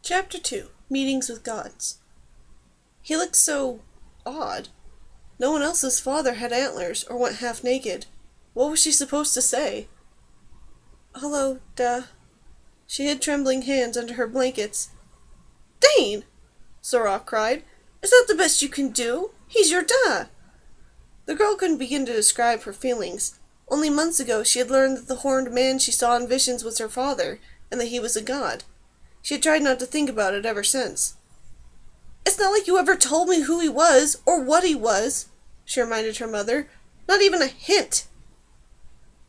Chapter 2. Meetings with Gods. He looked so odd. No one else's father had antlers or went half naked. What was she supposed to say? Hello, Da. She hid trembling hands under her blankets. Dane! Sarah cried. Is that the best you can do? He's your Da! The girl couldn't begin to describe her feelings. Only months ago she had learned that the horned man she saw in visions was her father, and that he was a god. She had tried not to think about it ever since. It's not like you ever told me who he was, or what he was, she reminded her mother. Not even a hint.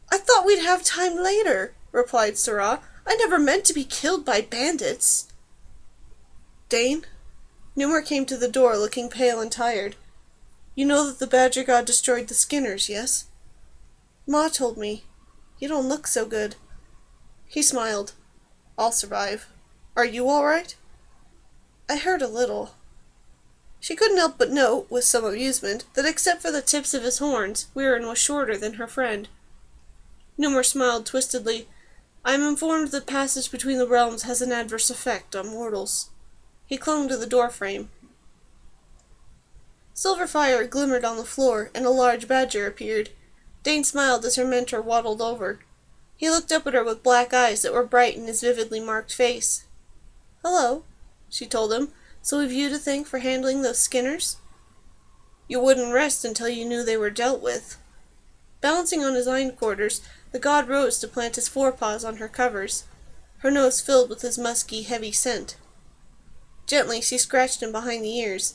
I thought we'd have time later, replied Sarah. I never meant to be killed by bandits. Dane? Newmer came to the door, looking pale and tired. You know that the badger god destroyed the Skinners, yes? Ma told me. You don't look so good. He smiled. I'll survive. Are you all right? I hurt a little. She couldn't help but note, with some amusement, that except for the tips of his horns, Weiryn was shorter than her friend. Newmer smiled twistedly. I am informed that passage between the realms has an adverse effect on mortals. He clung to the doorframe. Silver fire glimmered on the floor, and a large badger appeared. Dane smiled as her mentor waddled over. He looked up at her with black eyes that were bright in his vividly marked face. Hello, she told him. So we've you to thank for handling those Skinners? You wouldn't rest until you knew they were dealt with. Balancing on his hindquarters, the god rose to plant his forepaws on her covers, her nose filled with his musky, heavy scent. Gently she scratched him behind the ears.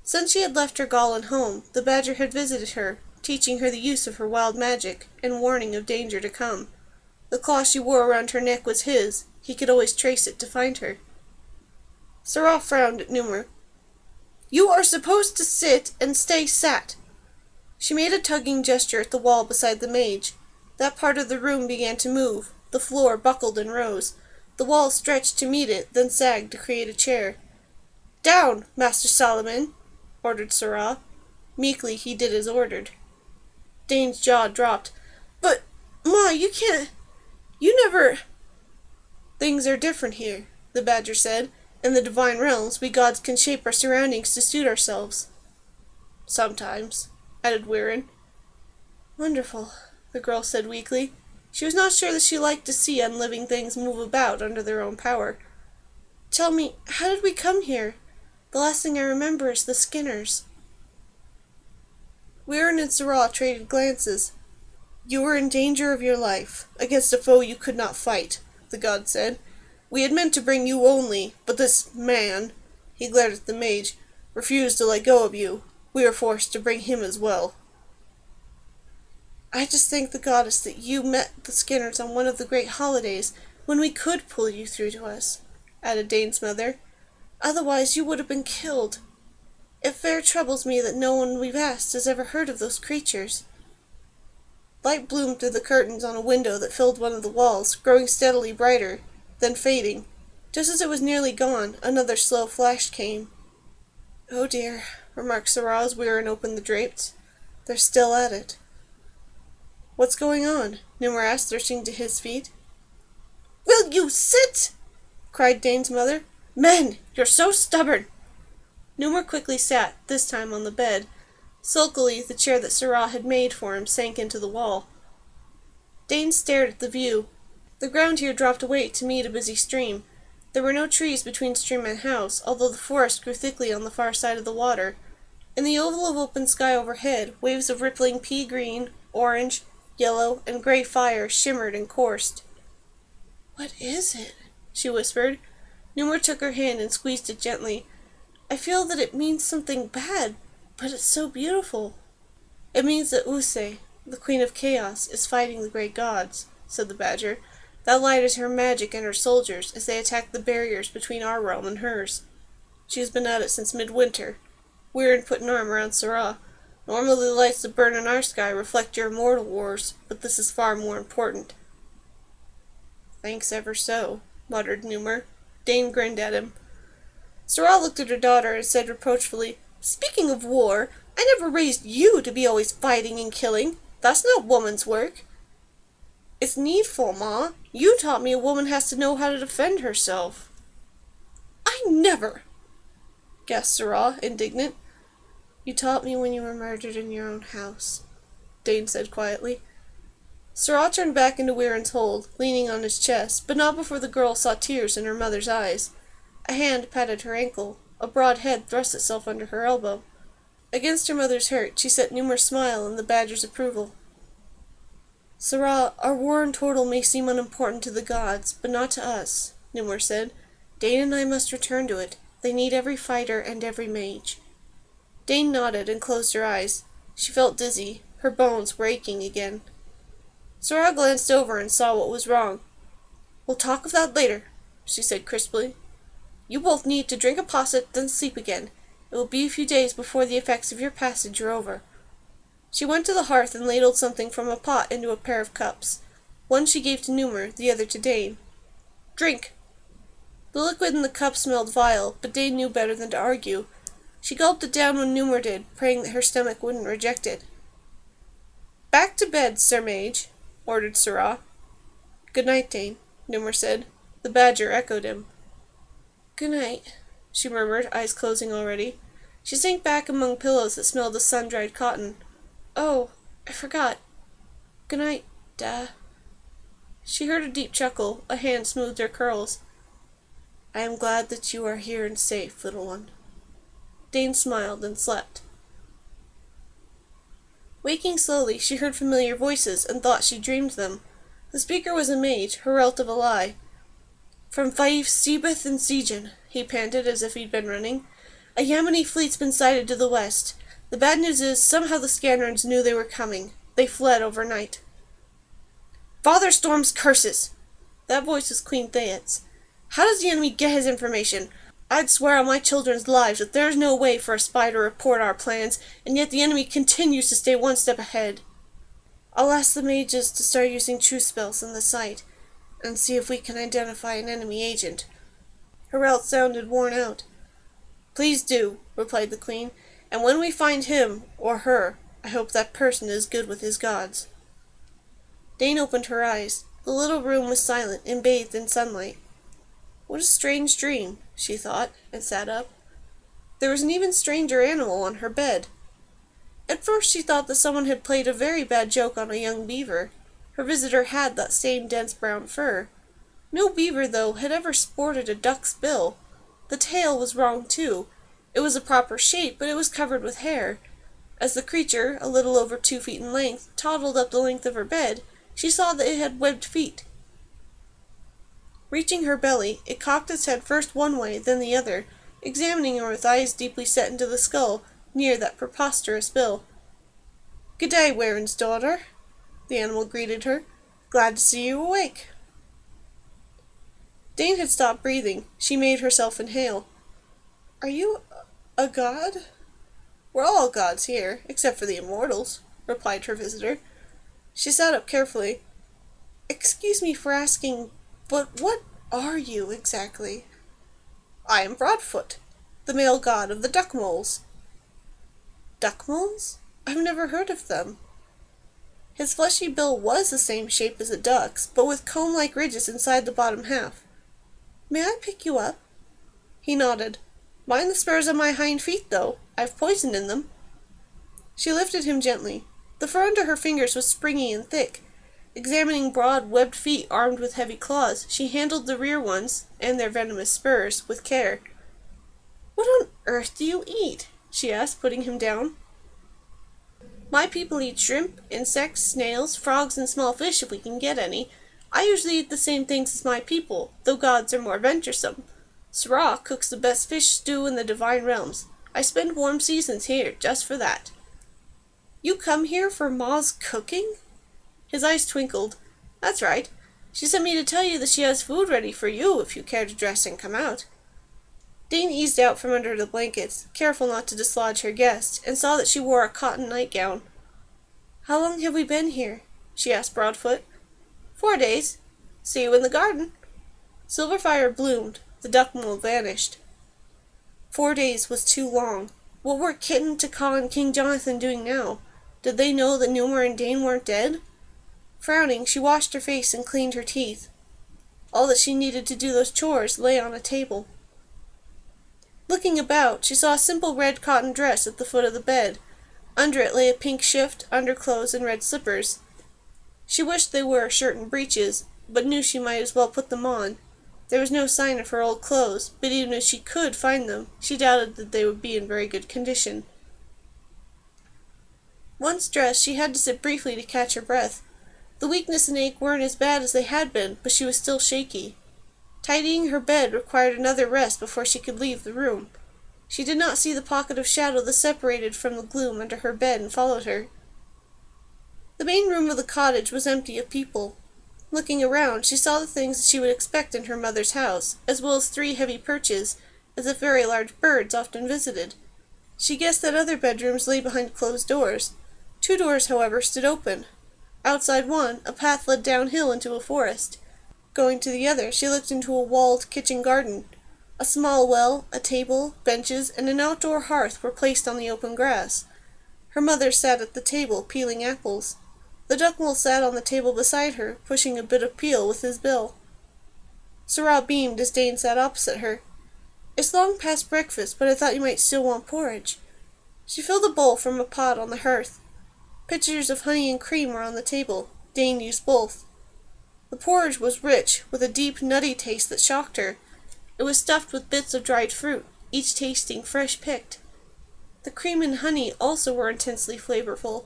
Since she had left her Gallen home, the badger had visited her, teaching her the use of her wild magic, and warning of danger to come. The claw she wore around her neck was his. He could always trace it to find her. Sarah frowned at Newmer. You are supposed to sit and stay sat. She made a tugging gesture at the wall beside the mage. That part of the room began to move. The floor buckled and rose. The wall stretched to meet it, then sagged to create a chair. Down, Master Solomon, ordered Sarah. Meekly he did as ordered. Dane's jaw dropped. But, Ma, you can't... You never... Things are different here, the badger said. In the divine realms, we gods can shape our surroundings to suit ourselves. Sometimes, added Weiryn. Wonderful, the girl said weakly. She was not sure that she liked to see unliving things move about under their own power. Tell me, how did we come here? The last thing I remember is the Skinners. Weiryn and Sarah traded glances. You were in danger of your life, against a foe you could not fight, the god said. We had meant to bring you only, but this man, he glared at the mage, refused to let go of you. We were forced to bring him as well. I just thank the goddess that you met the Skinners on one of the great holidays, when we could pull you through to us, added Dane's mother. Otherwise you would have been killed. It fair troubles me that no one we've asked has ever heard of those creatures. Light bloomed through the curtains on a window that filled one of the walls, growing steadily brighter, then fading. Just as it was nearly gone, another slow flash came. Oh dear, remarked Sarah as Weiryn opened the drapes. They're still at it. What's going on? Newmer asked, lurching to his feet. Will you sit? Cried Dane's mother. Men, you're so stubborn. Newmer quickly sat, this time on the bed. Sulkily, the chair that Sarah had made for him sank into the wall. Dane stared at the view. The ground here dropped away to meet a busy stream. There were no trees between stream and house, although the forest grew thickly on the far side of the water. In the oval of open sky overhead, waves of rippling pea-green, orange, yellow, and gray fire shimmered and coursed. What is it? She whispered. Newmer took her hand and squeezed it gently. I feel that it means something bad, but it's so beautiful. It means that Use, the Queen of Chaos, is fighting the great gods, said the badger. That light is her magic and her soldiers as they attack the barriers between our realm and hers. She has been at it since midwinter. Weiryn put an arm around Sarah. Normally the lights that burn in our sky reflect your immortal wars, but this is far more important. Thanks ever so, muttered Newmer. Dane grinned at him. Sarah looked at her daughter and said reproachfully, Speaking of war, I never raised you to be always fighting and killing. That's not woman's work. It's needful, Ma. You taught me a woman has to know how to defend herself. never!" gasped Sirrah, indignant. "You taught me when you were murdered in your own house," Dane said quietly. Sirrah turned back into Weiryn's hold, leaning on his chest, but not before the girl saw tears in her mother's eyes. A hand patted her ankle. A broad head thrust itself under her elbow. Against her mother's hurt, she set Numer's smile and the badger's approval. "Sirrah, our war in Tortle may seem unimportant to the gods, but not to us," Numer said. "Dane and I must return to it. They need every fighter and every mage." Dane nodded and closed her eyes. She felt dizzy. Her bones were aching again. Sirrah glanced over and saw what was wrong. "We'll talk of that later," she said crisply. "You both need to drink a posset, then sleep again. It will be a few days before the effects of your passage are over." She went to the hearth and ladled something from a pot into a pair of cups. One she gave to Numer, the other to Dane. "Drink." The liquid in the cup smelled vile, but Dane knew better than to argue. She gulped it down when Numer did, praying that her stomach wouldn't reject it. "Back to bed, Sir Mage," ordered Sirrah. "Good night, Dane," Numer said. The badger echoed him. "Good night," she murmured, eyes closing already. She sank back among pillows that smelled of sun-dried cotton. "Oh, I forgot. Good night, Da." She heard a deep chuckle. A hand smoothed her curls. "I am glad that you are here and safe, little one." Dane smiled and slept. Waking slowly, she heard familiar voices and thought she dreamed them. The speaker was a mage, her relative Ally. "From Fife, Seabeth, and Seagen," he panted as if he'd been running. "A Yamani fleet's been sighted to the west. The bad news is, somehow the Scanrans knew they were coming. They fled overnight." "Father Storm's curses!" That voice was Queen Thayet's. "How does the enemy get his information? I'd swear on my children's lives that there's no way for a spy to report our plans, and yet the enemy continues to stay one step ahead. I'll ask the mages to start using truth spells in the site, and see if we can identify an enemy agent." Herald sounded worn out. "Please do," replied the Queen, "and when we find him, or her, I hope that person is good with his gods." Dane opened her eyes. The little room was silent and bathed in sunlight. What a strange dream, she thought, and sat up. There was an even stranger animal on her bed. At first she thought that someone had played a very bad joke on a young beaver. Her visitor had that same dense brown fur. No beaver, though, had ever sported a duck's bill. The tail was wrong, too. It was a proper shape, but it was covered with hair. As the creature, a little over 2 feet in length, toddled up the length of her bed, she saw that it had webbed feet. Reaching her belly, it cocked its head first one way, then the other, examining her with eyes deeply set into the skull, near that preposterous bill. "Good day, Weiryn's daughter," the animal greeted her. "Glad to see you awake." Dane had stopped breathing. She made herself inhale. "Are you a god?" "We're all gods here, except for the immortals," replied her visitor. She sat up carefully. "Excuse me for asking, but what are you exactly?" "I am Broadfoot, the male god of the duck moles." "Duck moles? I've never heard of them." His fleshy bill was the same shape as a duck's, but with comb-like ridges inside the bottom half. "May I pick you up?" He nodded. "Mind the spurs on my hind feet, though. I've poison in them." She lifted him gently. The fur under her fingers was springy and thick. Examining broad, webbed feet armed with heavy claws, she handled the rear ones, and their venomous spurs, with care. "What on earth do you eat?" she asked, putting him down. "My people eat shrimp, insects, snails, frogs, and small fish if we can get any. I usually eat the same things as my people, though gods are more venturesome. Sirrah cooks the best fish stew in the divine realms. I spend warm seasons here just for that." "You come here for Ma's cooking?" His eyes twinkled. "That's right. She sent me to tell you that she has food ready for you if you care to dress and come out." Dane eased out from under the blankets, careful not to dislodge her guest, and saw that she wore a cotton nightgown. "How long have we been here?" she asked Broadfoot. 4 days. See you in the garden." Silverfire bloomed. The duck mole vanished. 4 days was too long. What were Kitten, Takal, and King Jonathan doing now? Did they know that Numer and Dane weren't dead? Frowning, she washed her face and cleaned her teeth. All that she needed to do those chores lay on a table. Looking about, she saw a simple red cotton dress at the foot of the bed. Under it lay a pink shift, underclothes, and red slippers. She wished they were a shirt and breeches, but knew she might as well put them on. There was no sign of her old clothes, but even if she could find them, she doubted that they would be in very good condition. Once dressed, she had to sit briefly to catch her breath. The weakness and ache weren't as bad as they had been, but she was still shaky. Tidying her bed required another rest before she could leave the room. She did not see the pocket of shadow that separated from the gloom under her bed and followed her. The main room of the cottage was empty of people. Looking around, she saw the things that she would expect in her mother's house, as well as 3 heavy perches, as if very large birds often visited. She guessed that other bedrooms lay behind closed doors. 2 doors, however, stood open. Outside one, a path led downhill into a forest. Going to the other, she looked into a walled kitchen garden. A small well, a table, benches, and an outdoor hearth were placed on the open grass. Her mother sat at the table, peeling apples. The duckmole sat on the table beside her, pushing a bit of peel with his bill. Sirrah beamed as Dane sat opposite her. "It's long past breakfast, but I thought you might still want porridge." She filled a bowl from a pot on the hearth. Pitchers of honey and cream were on the table. Dane used both. The porridge was rich, with a deep, nutty taste that shocked her. It was stuffed with bits of dried fruit, each tasting fresh picked. The cream and honey also were intensely flavorful.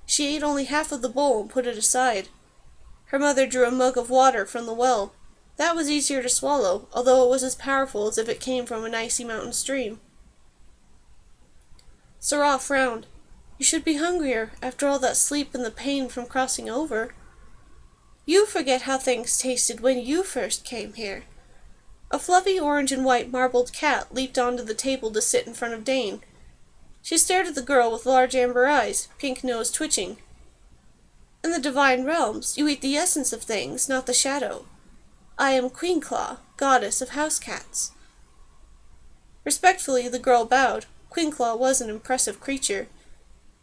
She ate only half of the bowl and put it aside. Her mother drew a mug of water from the well. That was easier to swallow, although it was as powerful as if it came from an icy mountain stream. Sirrah frowned. "You should be hungrier, after all that sleep and the pain from crossing over. You forget how things tasted when you first came here." A fluffy orange and white marbled cat leaped onto the table to sit in front of Dane. She stared at the girl with large amber eyes, pink nose twitching. "In the divine realms, you eat the essence of things, not the shadow. I am Queen Claw, goddess of house cats." Respectfully, the girl bowed. Queen Claw was an impressive creature.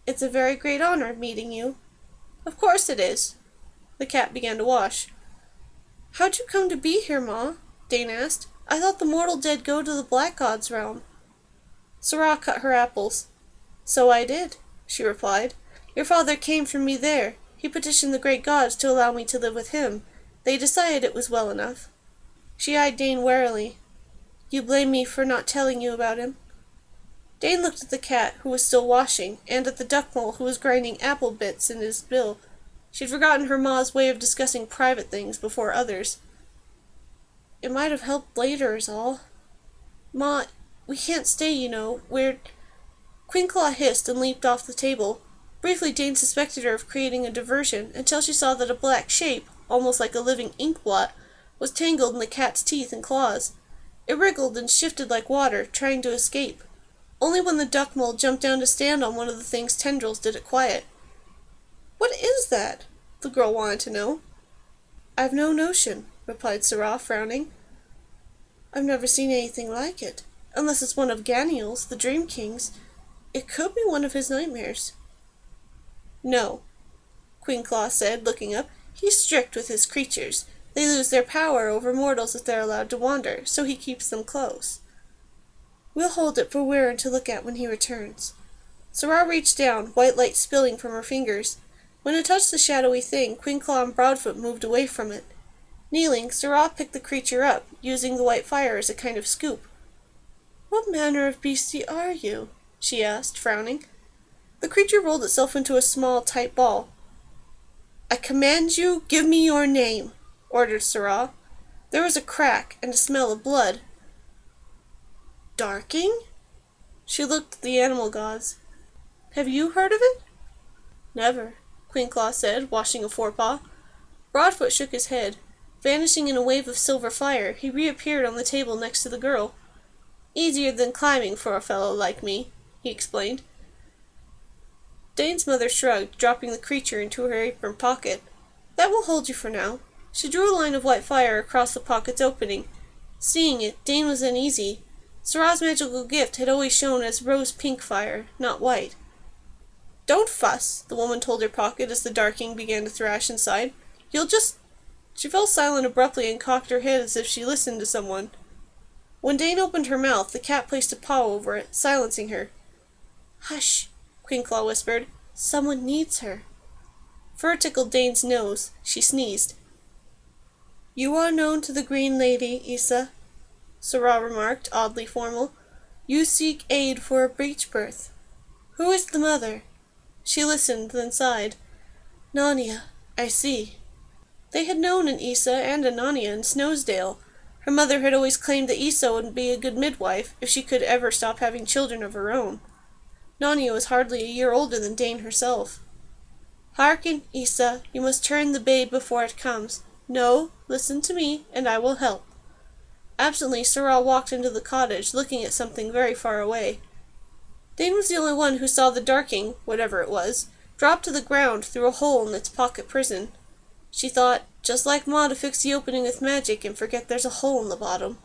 "It's a very great honor meeting you." "Of course it is." The cat began to wash. "How'd you come to be here, Ma?" Dane asked. "I thought the mortal dead go to the black god's realm." Sirrah cut her apples. "So I did," she replied. "Your father came from me there. He petitioned the great gods to allow me to live with him. They decided it was well enough." She eyed Dane warily. "You blame me for not telling you about him?" Dane looked at the cat, who was still washing, and at the duckmole, who was grinding apple bits in his bill. She'd forgotten her ma's way of discussing private things before others. "It might have helped later is all. Ma, we can't stay, you know. We're—" Queen Claw hissed and leaped off the table. Briefly, Dane suspected her of creating a diversion, until she saw that a black shape, almost like a living ink blot, was tangled in the cat's teeth and claws. It wriggled and shifted like water, trying to escape. Only when the duckmole jumped down to stand on one of the thing's tendrils did it quiet. "What is that?" the girl wanted to know. "I've no notion," replied Sirrah, frowning. "I've never seen anything like it. Unless it's one of Ganiel's, the Dream King's. It could be one of his nightmares." "No," Queen Claw said, looking up. "He's strict with his creatures. They lose their power over mortals if they're allowed to wander, so he keeps them close. We'll hold it for Weiryn to look at when he returns." Sirrah reached down, white light spilling from her fingers. When it touched the shadowy thing, Queen Claw and Broadfoot moved away from it. Kneeling, Sirrah picked the creature up, using the white fire as a kind of scoop. "What manner of beastie are you?" she asked, frowning. The creature rolled itself into a small, tight ball. "I command you, give me your name," ordered Sirrah. There was a crack and a smell of blood. "Darking?" She looked at the animal gods. "Have you heard of it?" "Never," Queen Claw said, washing a forepaw. Broadfoot shook his head. Vanishing in a wave of silver fire, he reappeared on the table next to the girl. "Easier than climbing for a fellow like me," he explained. Dane's mother shrugged, dropping the creature into her apron pocket. "That will hold you for now." She drew a line of white fire across the pocket's opening. Seeing it, Dane was uneasy. Sirrah's magical gift had always shone as rose-pink fire, not white. "Don't fuss," the woman told her pocket as the darking began to thrash inside. "You'll just—" She fell silent abruptly and cocked her head as if she listened to someone. When Dane opened her mouth, the cat placed a paw over it, silencing her. "Hush," Queen Claw whispered. "Someone needs her." Fur tickled Dane's nose. She sneezed. "You are known to the Green Lady, Issa," Syrah remarked, oddly formal. "You seek aid for a breech birth. Who is the mother?" She listened, then sighed. "Nania, I see." They had known an Issa and a Nania in Snowsdale. Her mother had always claimed that Issa would be a good midwife if she could ever stop having children of her own. Nania was hardly a year older than Dane herself. "Hearken, Issa, you must turn the babe before it comes. No, listen to me, and I will help." Absently, Syrah walked into the cottage, looking at something very far away. Dane was the only one who saw the darking, whatever it was, drop to the ground through a hole in its pocket prison. She thought, just like Ma to fix the opening with magic and forget there's a hole in the bottom.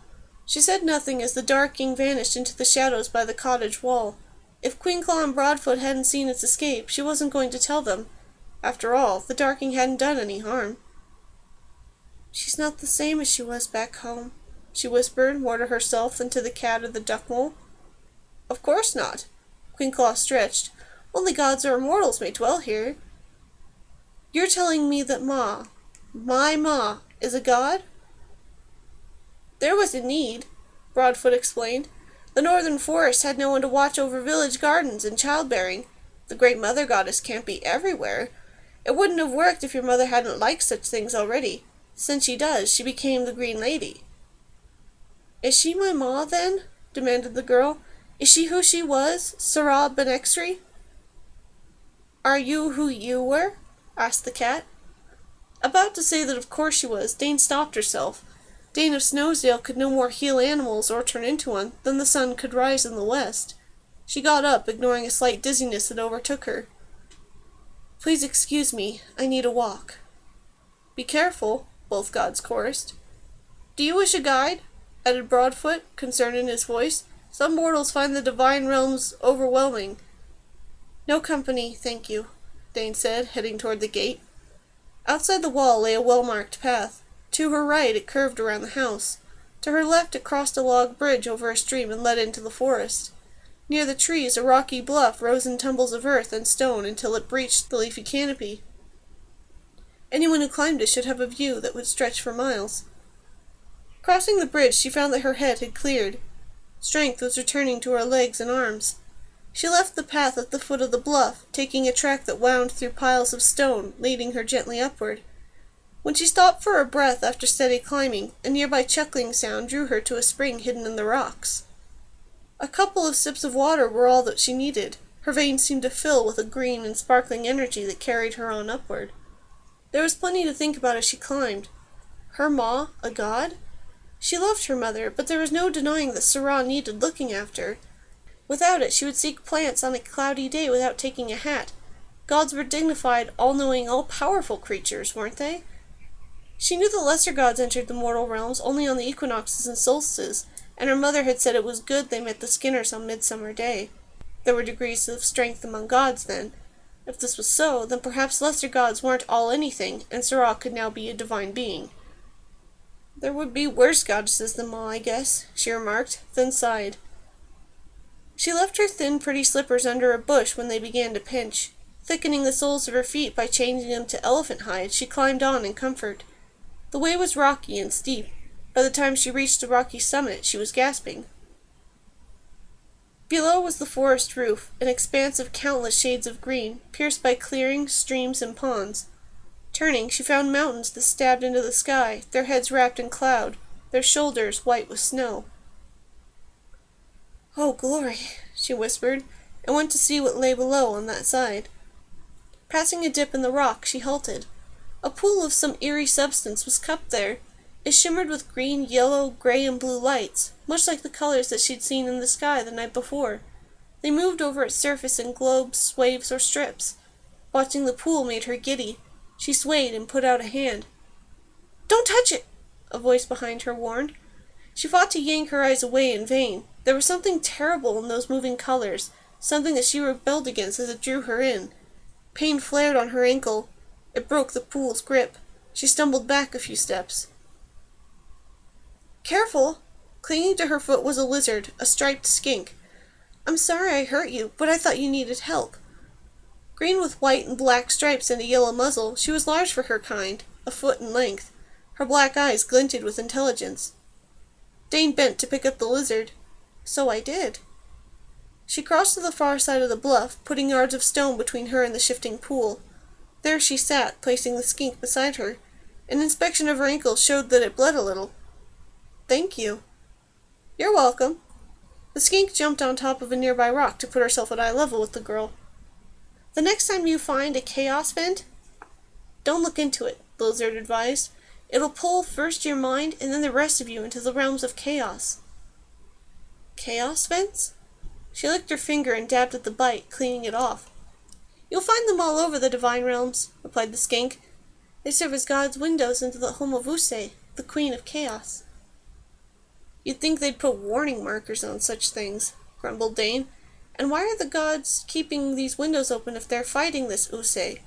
She said nothing as the darking vanished into the shadows by the cottage wall. If Queen Claw and Broadfoot hadn't seen its escape, she wasn't going to tell them. After all, the darking hadn't done any harm. "She's not the same as she was back home," she whispered, more to herself than to the cat or the duck-mole. "Of course not." Queen Claw stretched. "Only gods or immortals may dwell here." "You're telling me that Ma, my Ma, is a god?" "There was a need," Broadfoot explained. "The northern forest had no one to watch over village gardens and childbearing. The great mother goddess can't be everywhere. It wouldn't have worked if your mother hadn't liked such things already. Since she does, she became the Green Lady." "Is she my Ma, then?" demanded the girl. "Is she who she was, Syrah Benexri?" "Are you who you were?" asked the cat. About to say that of course she was, Dane stopped herself. Dane of Snowsdale could no more heal animals or turn into one than the sun could rise in the west. She got up, ignoring a slight dizziness that overtook her. "Please excuse me, I need a walk." "Be careful," both gods chorused. "Do you wish a guide?" added Broadfoot, concern in his voice. "Some mortals find the divine realms overwhelming." "No company, thank you," Dane said, heading toward the gate. Outside the wall lay a well-marked path. To her right it curved around the house. To her left it crossed a log bridge over a stream and led into the forest. Near the trees a rocky bluff rose in tumbles of earth and stone until it breached the leafy canopy. Anyone who climbed it should have a view that would stretch for miles. Crossing the bridge, she found that her head had cleared. Strength was returning to her legs and arms. She left the path at the foot of the bluff, taking a track that wound through piles of stone, leading her gently upward. When she stopped for her breath after steady climbing, a nearby chuckling sound drew her to a spring hidden in the rocks. A couple of sips of water were all that she needed. Her veins seemed to fill with a green and sparkling energy that carried her on upward. There was plenty to think about as she climbed. Her Ma, a god? She loved her mother, but there was no denying that Syrah needed looking after. Without it, she would seek plants on a cloudy day without taking a hat. Gods were dignified, all-knowing, all-powerful creatures, weren't they? She knew the lesser gods entered the mortal realms only on the equinoxes and solstices, and her mother had said it was good they met the Skinners on Midsummer Day. There were degrees of strength among gods, then. If this was so, then perhaps lesser gods weren't all anything, and Syrah could now be a divine being. "There would be worse goddesses than Ma, I guess," she remarked, then sighed. She left her thin, pretty slippers under a bush when they began to pinch. Thickening the soles of her feet by changing them to elephant hide, she climbed on in comfort. The way was rocky and steep. By the time she reached the rocky summit, she was gasping. Below was the forest roof, an expanse of countless shades of green, pierced by clearings, streams, and ponds. Turning, she found mountains that stabbed into the sky, their heads wrapped in cloud, their shoulders white with snow. "Oh, glory," she whispered, and went to see what lay below on that side. Passing a dip in the rock, she halted. A pool of some eerie substance was cupped there. It shimmered with green, yellow, gray, and blue lights, much like the colors that she'd seen in the sky the night before. They moved over its surface in globes, waves, or strips. Watching the pool made her giddy. She swayed and put out a hand. "Don't touch it!" a voice behind her warned. She fought to yank her eyes away in vain. There was something terrible in those moving colors, something that she rebelled against as it drew her in. Pain flared on her ankle. It broke the pool's grip. She stumbled back a few steps. "Careful!" Clinging to her foot was a lizard, a striped skink. "I'm sorry I hurt you, but I thought you needed help." Green with white and black stripes and a yellow muzzle, she was large for her kind, a foot in length. Her black eyes glinted with intelligence. Dane bent to pick up the lizard. "So I did." She crossed to the far side of the bluff, putting yards of stone between her and the shifting pool. There she sat, placing the skink beside her. An inspection of her ankle showed that it bled a little. "Thank you." "You're welcome." The skink jumped on top of a nearby rock to put herself at eye level with the girl. "The next time you find a chaos vent, don't look into it," the lizard advised. "It'll pull first your mind and then the rest of you into the realms of chaos." "Chaos vents?" She licked her finger and dabbed at the bite, cleaning it off. "You'll find them all over the divine realms," replied the skink. "They serve as God's windows into the home of Usei, the queen of chaos." "You'd think they'd put warning markers on such things," grumbled Dane. "And why are the gods keeping these windows open if they're fighting this Usei?"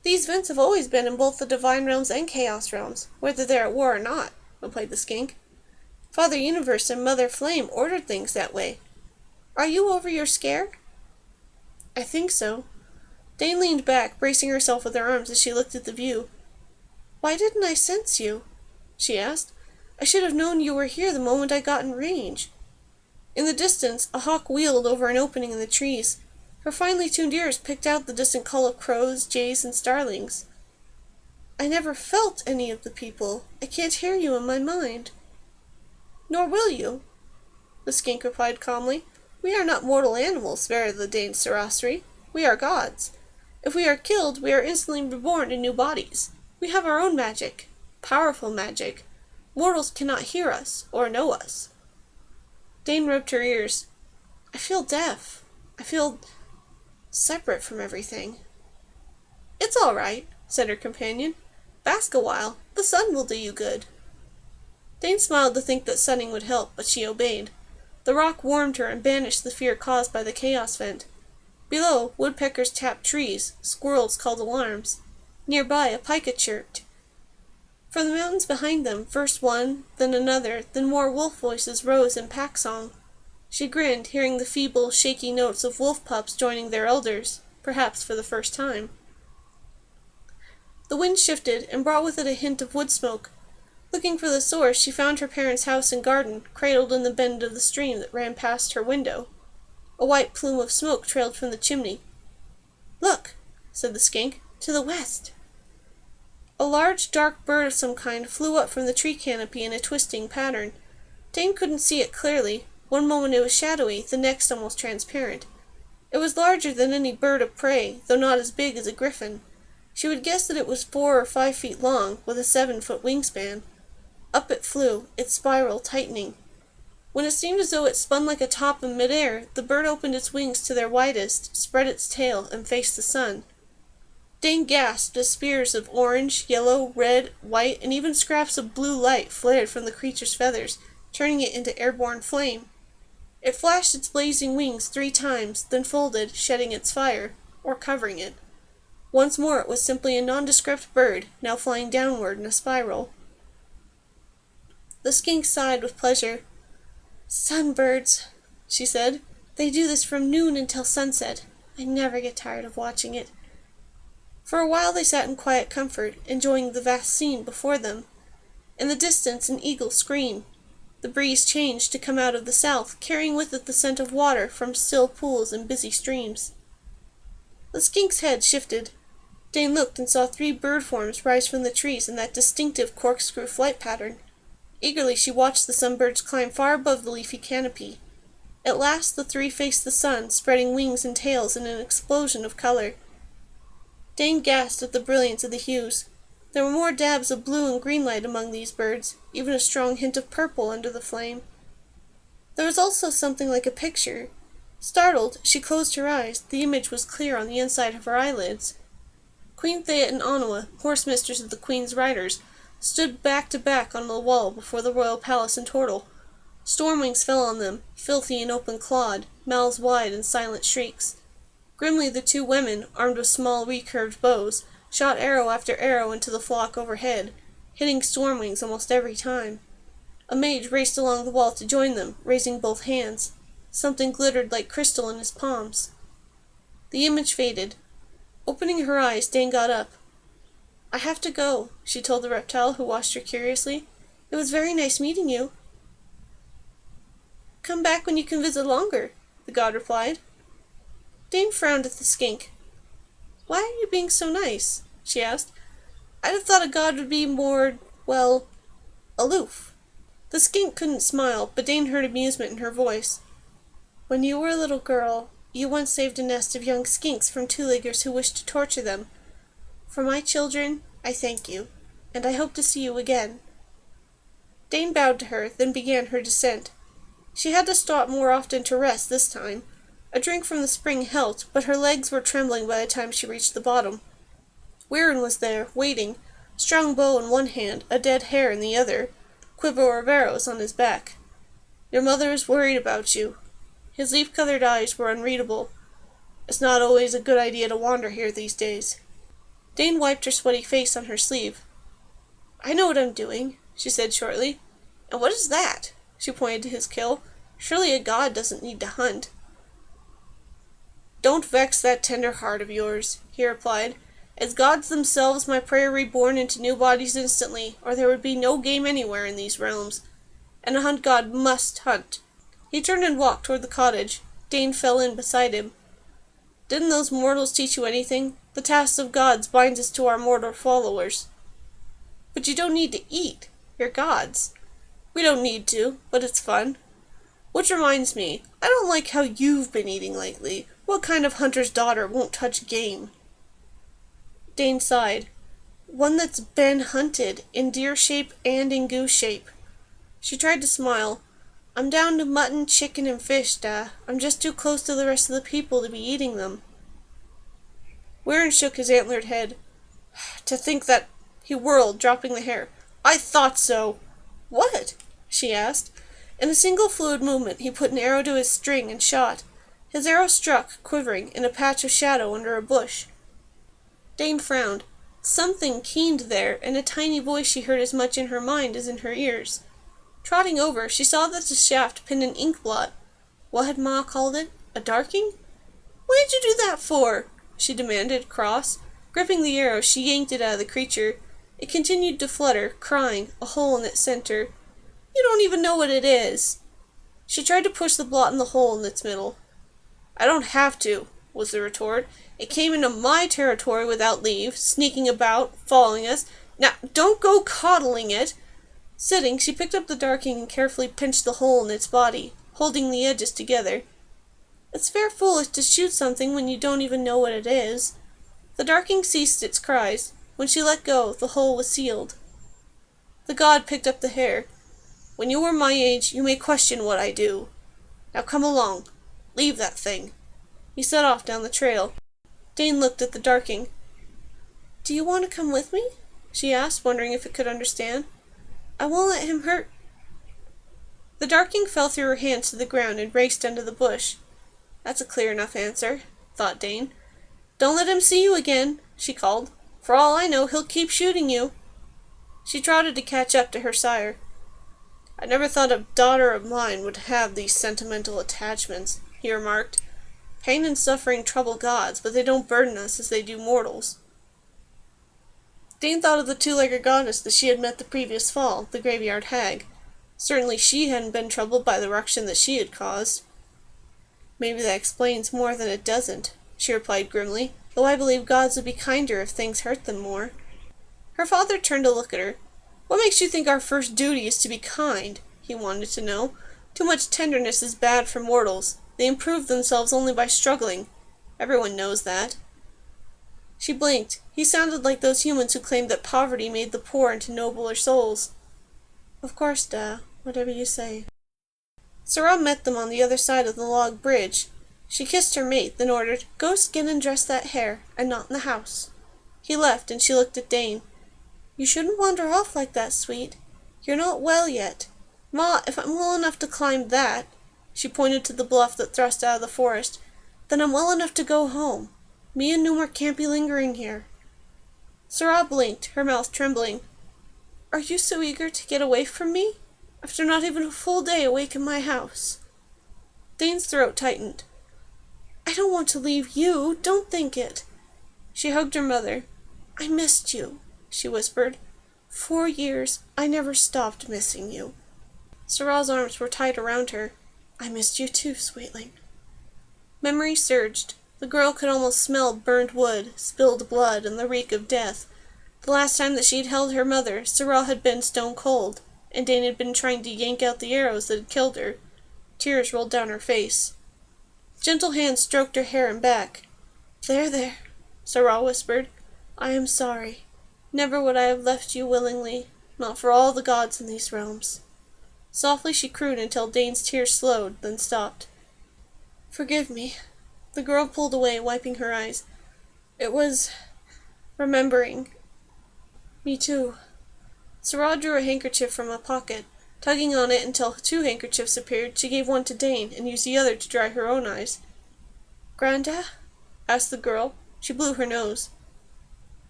"These vents have always been in both the divine realms and chaos realms, whether they're at war or not," replied the skink. "Father Universe and Mother Flame ordered things that way. Are you over your scare?" "I think so." Dane leaned back, bracing herself with her arms as she looked at the view. "Why didn't I sense you?" she asked. "I should have known you were here the moment I got in range." In the distance, a hawk wheeled over an opening in the trees. Her finely tuned ears picked out the distant call of crows, jays, and starlings. "I never felt any of the people. I can't hear you in my mind." "Nor will you," the skink replied calmly. "We are not mortal animals, Vera the Dane Sarasri. We are gods. If we are killed, we are instantly reborn in new bodies. We have our own magic. Powerful magic. Mortals cannot hear us, or know us." Dane rubbed her ears. "I feel deaf. I feel separate from everything." "It's all right," said her companion. "Bask a while. The sun will do you good." Dane smiled to think that sunning would help, but she obeyed. The rock warmed her and banished the fear caused by the chaos vent. Below, woodpeckers tapped trees, squirrels called alarms. Nearby, a pika chirped. From the mountains behind them, first one, then another, then more wolf voices rose in pack song. She grinned, hearing the feeble, shaky notes of wolf pups joining their elders, perhaps for the first time. The wind shifted and brought with it a hint of wood smoke. Looking for the source, she found her parents' house and garden, cradled in the bend of the stream that ran past her window. A white plume of smoke trailed from the chimney. "Look," said the skink, "to the west." A large, dark bird of some kind flew up from the tree canopy in a twisting pattern. Dane couldn't see it clearly. One moment it was shadowy, the next almost transparent. It was larger than any bird of prey, though not as big as a griffin. She would guess that it was 4 or 5 feet long, with a 7-foot wingspan. Up it flew, its spiral tightening. When it seemed as though it spun like a top in midair, the bird opened its wings to their widest, spread its tail, and faced the sun. Dane gasped as spears of orange, yellow, red, white, and even scraps of blue light flared from the creature's feathers, turning it into airborne flame. It flashed its blazing wings 3 times, then folded, shedding its fire, or covering it. Once more it was simply a nondescript bird, now flying downward in a spiral. The skink sighed with pleasure. "Sunbirds," she said. "They do this from noon until sunset. I never get tired of watching it." For a while they sat in quiet comfort, enjoying the vast scene before them. In the distance an eagle screamed. The breeze changed to come out of the south, carrying with it the scent of water from still pools and busy streams. The skink's head shifted. Dane looked and saw 3 bird forms rise from the trees in that distinctive corkscrew flight pattern. Eagerly she watched the sunbirds climb far above the leafy canopy. At last the 3 faced the sun, spreading wings and tails in an explosion of color. Dane gasped at the brilliance of the hues. There were more dabs of blue and green light among these birds, even a strong hint of purple under the flame. There was also something like a picture. Startled, she closed her eyes. The image was clear on the inside of her eyelids. Queen Thea and Anawa, horse mistress of the Queen's riders, stood back to back on the wall before the royal palace in Tortle. Stormwings fell on them, filthy and open-clawed, mouths wide in silent shrieks. Grimly the 2 women, armed with small recurved bows, shot arrow after arrow into the flock overhead, hitting Stormwings almost every time. A mage raced along the wall to join them, raising both hands. Something glittered like crystal in his palms. The image faded. Opening her eyes, Dane got up. "I have to go," she told the reptile, who watched her curiously. "It was very nice meeting you." "Come back when you can visit longer," the god replied. Dane frowned at the skink. "Why are you being so nice?" she asked. "I'd have thought a god would be more, well, aloof." The skink couldn't smile, but Dane heard amusement in her voice. "When you were a little girl, you once saved a nest of young skinks from two-leggers who wished to torture them. For my children, I thank you, and I hope to see you again." Dane bowed to her, then began her descent. She had to stop more often to rest this time. A drink from the spring helped, but her legs were trembling by the time she reached the bottom. Weiryn was there, waiting, strong bow in one hand, a dead hare in the other, quiver of arrows on his back. "Your mother is worried about you." His leaf-colored eyes were unreadable. "It's not always a good idea to wander here these days." Dane wiped her sweaty face on her sleeve. "I know what I'm doing," she said shortly. "And what is that?" She pointed to his kill. "Surely a god doesn't need to hunt." "Don't vex that tender heart of yours," he replied. "As gods themselves, my prey are reborn into new bodies instantly, or there would be no game anywhere in these realms. And a hunt god must hunt." He turned and walked toward the cottage. Dane fell in beside him. "Didn't those mortals teach you anything? The tasks of gods binds us to our mortal followers." "But you don't need to eat. You're gods." "We don't need to, but it's fun. Which reminds me, I don't like how you've been eating lately. What kind of hunter's daughter won't touch game?" Dane sighed. "One that's been hunted, in deer shape and in goose shape." She tried to smile. "I'm down to mutton, chicken, and fish, I'm just too close to the rest of the people to be eating them." Weiryn shook his antlered head. "To think that—" He whirled, dropping the hare. "I thought so!" "What?" she asked. In a single fluid movement, he put an arrow to his string and shot. His arrow struck, quivering, in a patch of shadow under a bush. Dane frowned. Something keened there, and a tiny voice she heard as much in her mind as in her ears. Trotting over, she saw that the shaft pinned an ink blot. What had Ma called it? A darking? "What did you do that for?" she demanded, cross. Gripping the arrow, she yanked it out of the creature. It continued to flutter, crying, a hole in its center. "You don't even know what it is." She tried to push the blot in the hole in its middle. "I don't have to," was the retort. "It came into my territory without leave, sneaking about, following us. Now, don't go coddling it." Sitting, she picked up the darking and carefully pinched the hole in its body, holding the edges together. "It's fair foolish to shoot something when you don't even know what it is." The darking ceased its cries. When she let go, the hole was sealed. The god picked up the hare. "When you are my age, you may question what I do. Now come along. Leave that thing." He set off down the trail. Dane looked at the darking. "Do you want to come with me?" she asked, wondering if it could understand. "I won't let him hurt—" The darking fell through her hands to the ground and raced under the bush. "That's a clear enough answer," thought Dane. "Don't let him see you again," she called. "For all I know, he'll keep shooting you." She trotted to catch up to her sire. "I never thought a daughter of mine would have these sentimental attachments," he remarked. "Pain and suffering trouble gods, but they don't burden us as they do mortals." Dane thought of the two-legged goddess that she had met the previous fall, the graveyard hag. Certainly she hadn't been troubled by the ruction that she had caused. "Maybe that explains more than it doesn't," she replied grimly, "though I believe gods would be kinder if things hurt them more." Her father turned to look at her. "What makes you think our first duty is to be kind?" he wanted to know. "Too much tenderness is bad for mortals. They improve themselves only by struggling. Everyone knows that." She blinked. He sounded like those humans who claimed that poverty made the poor into nobler souls. "Of course, whatever you say." Sarah met them on the other side of the log bridge. She kissed her mate, then ordered, "Go skin and dress that hare, and not in the house." He left, and she looked at Dane. "You shouldn't wander off like that, sweet. You're not well yet. Ma, if I'm well enough to climb that," she pointed to the bluff that thrust out of the forest, "then I'm well enough to go home. Me and Newmark can't be lingering here." Sarah blinked, her mouth trembling. "Are you so eager to get away from me?" after not even a full day awake in my house." Dane's throat tightened. "I don't want to leave you. Don't think it." She hugged her mother. "I missed you," she whispered. "4 years, I never stopped missing you." Sarah's arms were tight around her. "I missed you too, sweetling." Memory surged. The girl could almost smell burned wood, spilled blood, and the reek of death. The last time that she'd held her mother, Sarah had been stone cold, and Dane had been trying to yank out the arrows that had killed her. Tears rolled down her face. Gentle hands stroked her hair and back. "There, there," Sarah whispered. "I am sorry. Never would I have left you willingly, not for all the gods in these realms." Softly she crooned until Dane's tears slowed, then stopped. "Forgive me." The girl pulled away, wiping her eyes. "It was remembering. Me too." Sarah drew a handkerchief from a pocket. Tugging on it until 2 handkerchiefs appeared, she gave one to Dane and used the other to dry her own eyes. "Granda?" asked the girl. She blew her nose.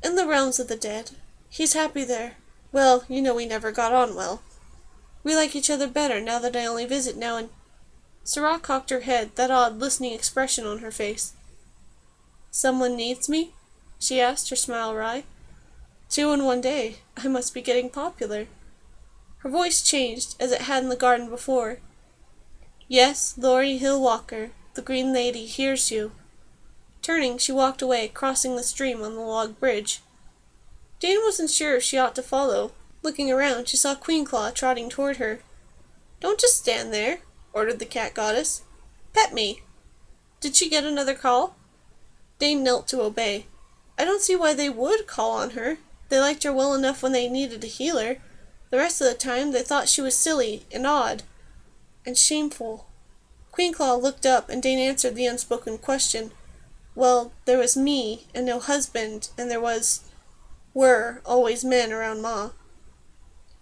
"In the realms of the dead. He's happy there. Well, you know we never got on well. We like each other better now that I only visit now and—" Sarah cocked her head, that odd, listening expression on her face. "Someone needs me?" she asked, her smile wry. "2 in one day. I must be getting popular." Her voice changed, as it had in the garden before. "Yes, Laurie Hill Walker, the Green Lady, hears you." Turning, she walked away, crossing the stream on the log bridge. Dane wasn't sure if she ought to follow. Looking around, she saw Queen Claw trotting toward her. "Don't just stand there," ordered the cat goddess. "Pet me." Did she get another call? Dane knelt to obey. I don't see why they would call on her. They liked her well enough when they needed a healer. The rest of the time, they thought she was silly and odd and shameful. Queen Claw looked up, and Dane answered the unspoken question. "Well, there was me, and no husband, and there were always men around Ma."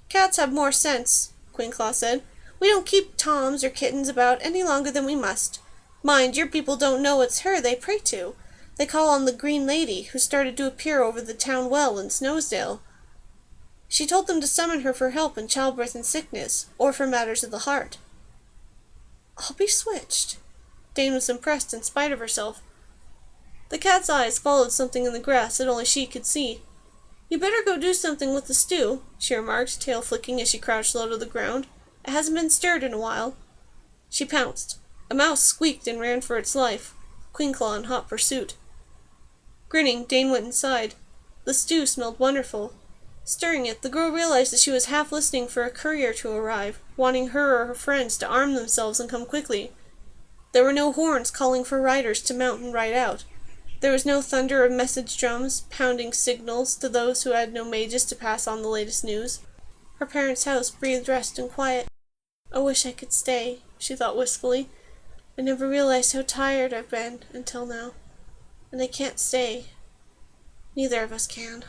"Cats have more sense," Queen Claw said. "We don't keep toms or kittens about any longer than we must. Mind, your people don't know it's her they pray to. They call on the Green Lady, who started to appear over the town well in Snowsdale. She told them to summon her for help in childbirth and sickness, or for matters of the heart." "I'll be switched." Dane was impressed in spite of herself. The cat's eyes followed something in the grass that only she could see. "You better go do something with the stew," she remarked, tail flicking as she crouched low to the ground. "It hasn't been stirred in a while." She pounced. A mouse squeaked and ran for its life, Queen Claw in hot pursuit. Grinning, Dane went inside. The stew smelled wonderful. Stirring it, the girl realized that she was half listening for a courier to arrive, wanting her or her friends to arm themselves and come quickly. There were no horns calling for riders to mount and ride out. There was no thunder of message drums, pounding signals to those who had no mages to pass on the latest news. Her parents' house breathed rest and quiet. "I wish I could stay," she thought wistfully. "I never realized how tired I've been until now. And I can't stay. Neither of us can."